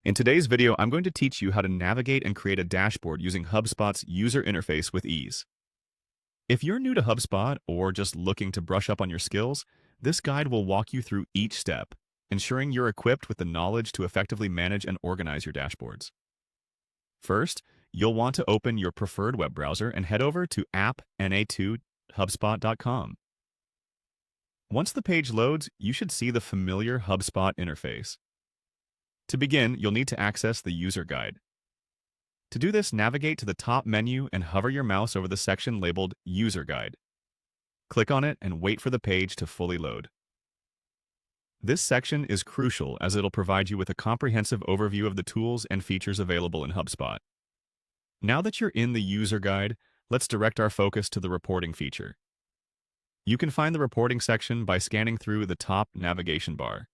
In today's video, I'm going to teach you how to navigate and create a dashboard using HubSpot's user interface with ease. If you're new to HubSpot or just looking to brush up on your skills, this guide will walk you through each step, ensuring you're equipped with the knowledge to effectively manage and organize your dashboards. First, you'll want to open your preferred web browser and head over to app.na2hubspot.com. Once the page loads, you should see the familiar HubSpot interface. To begin, you'll need to access the user guide. To do this, navigate to the top menu and hover your mouse over the section labeled User Guide. Click on it and wait for the page to fully load. This section is crucial as it'll provide you with a comprehensive overview of the tools and features available in HubSpot. Now that you're in the user guide, let's direct our focus to the reporting feature. You can find the reporting section by scanning through the top navigation bar.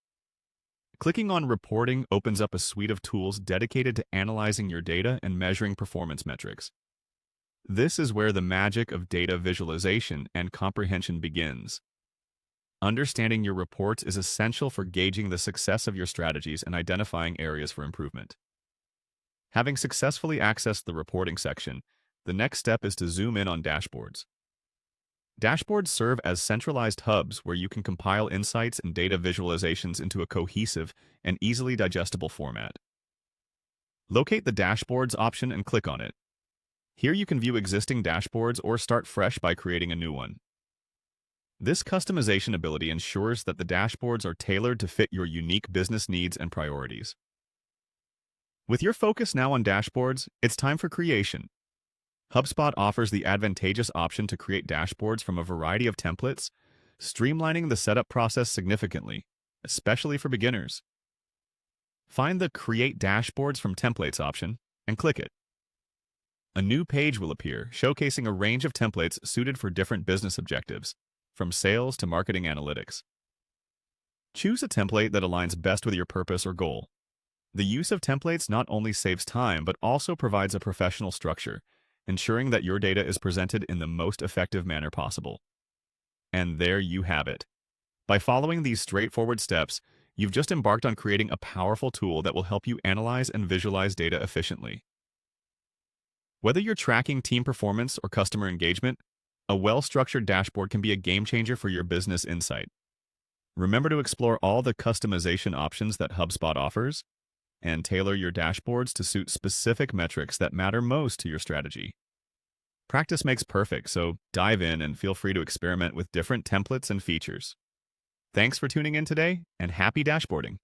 Clicking on Reporting opens up a suite of tools dedicated to analyzing your data and measuring performance metrics. This is where the magic of data visualization and comprehension begins. Understanding your reports is essential for gauging the success of your strategies and identifying areas for improvement. Having successfully accessed the reporting section, the next step is to zoom in on dashboards. Dashboards serve as centralized hubs where you can compile insights and data visualizations into a cohesive and easily digestible format. Locate the Dashboards option and click on it. Here you can view existing dashboards or start fresh by creating a new one. This customization ability ensures that the dashboards are tailored to fit your unique business needs and priorities. With your focus now on dashboards, it's time for creation. HubSpot offers the advantageous option to create dashboards from a variety of templates, streamlining the setup process significantly, especially for beginners. Find the Create Dashboards from Templates option and click it. A new page will appear, showcasing a range of templates suited for different business objectives, from sales to marketing analytics. Choose a template that aligns best with your purpose or goal. The use of templates not only saves time but also provides a professional structure, ensuring that your data is presented in the most effective manner possible. And there you have it. By following these straightforward steps, you've just embarked on creating a powerful tool that will help you analyze and visualize data efficiently. Whether you're tracking team performance or customer engagement, a well-structured dashboard can be a game-changer for your business insight. Remember to explore all the customization options that HubSpot offers, and tailor your dashboards to suit specific metrics that matter most to your strategy. Practice makes perfect, so dive in and feel free to experiment with different templates and features. Thanks for tuning in today, and happy dashboarding!